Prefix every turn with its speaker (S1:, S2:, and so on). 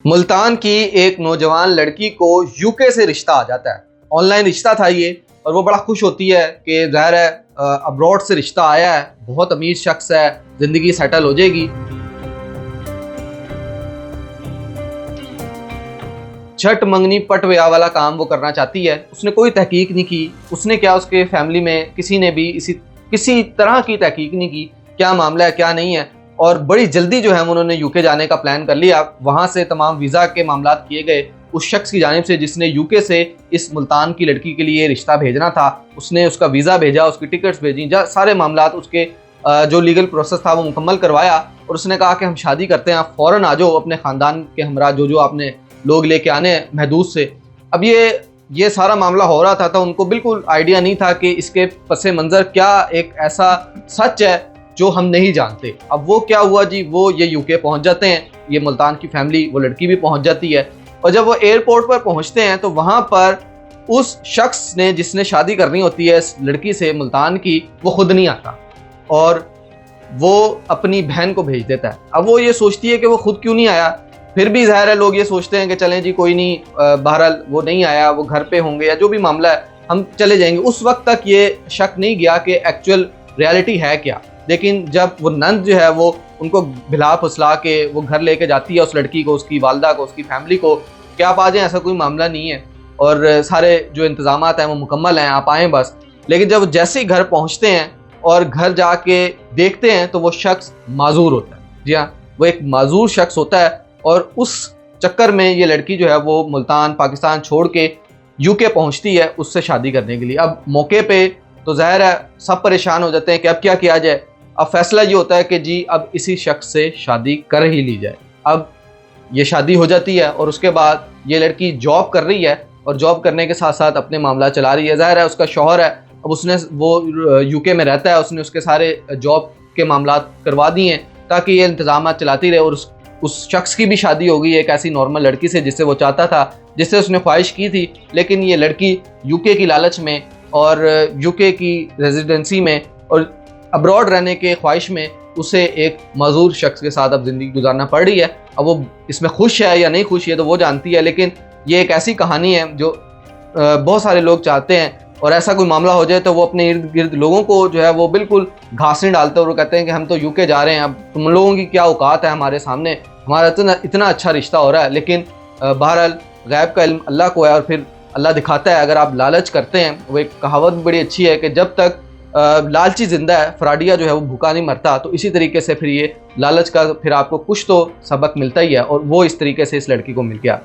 S1: मुल्तान की एक नौजवान लड़की को यूके से रिश्ता आ जाता है। ऑनलाइन रिश्ता था ये, और वो बड़ा खुश होती है कि ज़ाहिर है अब्रॉड से रिश्ता आया है, बहुत अमीर शख्स है, ज़िंदगी सेटल हो जाएगी। छठ मंगनी पट ब्याह वाला काम वो करना चाहती है। उसने कोई तहकीक नहीं की। उसने क्या, उसके फैमिली में किसी ने भी किसी तरह की तहकीक नहीं की क्या मामला है क्या नहीं है, और बड़ी जल्दी जो है उन्होंने यूके जाने का प्लान कर लिया। वहाँ से तमाम वीज़ा के मामला किए गए उस शख्स की जानिब से जिसने यूके से इस मुल्तान की लड़की के लिए रिश्ता भेजना था। उसने उसका वीज़ा भेजा, उसकी टिकट्स भेजी, सारे मामला उसके जो लीगल प्रोसेस था वो मुकम्मल करवाया, और उसने कहा कि हम शादी करते हैं, आप फ़ौरन आ जाओ अपने ख़ानदान के हमरा जो आपने लोग लेके आने हैं महदूद से। अब ये सारा मामला हो रहा था तो उनको बिल्कुल आइडिया नहीं था कि इसके पसे मंज़र क्या एक ऐसा सच है जो हम नहीं जानते। अब वो क्या हुआ जी, वो ये यूके पहुंच जाते हैं, ये मुल्तान की फैमिली, वो लड़की भी पहुंच जाती है। और जब वो एयरपोर्ट पर पहुंचते हैं तो वहां पर उस शख्स ने जिसने शादी करनी होती है इस लड़की से मुल्तान की, वो खुद नहीं आता और वो अपनी बहन को भेज देता है। अब वो ये सोचती है कि वो खुद क्यों नहीं आया, फिर भी ज़ाहिर है लोग ये सोचते हैं कि चलें जी कोई नहीं, बहरहाल वो नहीं आया, वो घर पे होंगे या जो भी मामला है हम चले जाएंगे। उस वक्त तक ये शक नहीं गया कि एक्चुअल रियलिटी है क्या। लेकिन जब वो नंद जो है वो उनको भिला फुसला के वो घर लेके जाती है उस लड़की को, उसकी वालदा को, उसकी फैमिली को, कि आप आ जाएं, ऐसा कोई मामला नहीं है और सारे जो इंतजामात हैं वो मुकम्मल हैं, आप आएँ बस। लेकिन जब जैसे ही घर पहुंचते हैं और घर जाके देखते हैं तो वो शख्स माजूर होता है। जी हाँ, वो एक माजूर शख्स होता है, और उस चक्कर में ये लड़की जो है वो मुल्तान पाकिस्तान छोड़ के यूके पहुंचती है उससे शादी करने के लिए। अब मौके पे तो ज़ाहिर है सब परेशान हो जाते हैं कि अब क्या किया जाए। अब फैसला ये होता है कि जी अब इसी शख्स से शादी कर ही ली जाए। अब ये शादी हो जाती है और उसके बाद ये लड़की जॉब कर रही है, और जॉब करने के साथ साथ अपने मामला चला रही है। ज़ाहिर है उसका शौहर है, अब उसने वो यूके में रहता है, उसने उसके सारे जॉब के मामला करवा दिए हैं ताकि ये इंतजाम चलाती रहे। और उस शख्स की भी शादी हो गई एक ऐसी नॉर्मल लड़की से जिससे वो चाहता था, जिससे उसने ख्वाहिश की थी। लेकिन ये लड़की यूके की लालच में और यूके की रेजिडेंसी में और अब्रॉड रहने के ख्वाहिश में उसे एक मजूर शख्स के साथ अब ज़िंदगी गुजारना पड़ रही है। अब वो इसमें खुश है या नहीं खुश, ये तो वो जानती है। लेकिन ये एक ऐसी कहानी है जो बहुत सारे लोग चाहते हैं, और ऐसा कोई मामला हो जाए तो वो अपने इर्द गिर्द लोगों को जो है वो बिल्कुल घास नहीं डालते, और वो कहते हैं कि हम तो यूके जा रहे हैं, अब तुम लोगों की क्या औकात है हमारे सामने, हमारा इतना अच्छा रिश्ता हो रहा है। लेकिन बहरहाल गैब का इल्म अल्लाह को है, और फिर अल्लाह दिखाता है। अगर आप लालच करते हैं, वो एक कहावत बड़ी अच्छी है कि जब तक लालची जिंदा है फ्राडिया जो है वो भूखा नहीं मरता। तो इसी तरीके से फिर ये लालच का फिर आपको कुछ तो सबक मिलता ही है, और वो इस तरीके से इस लड़की को मिल गया।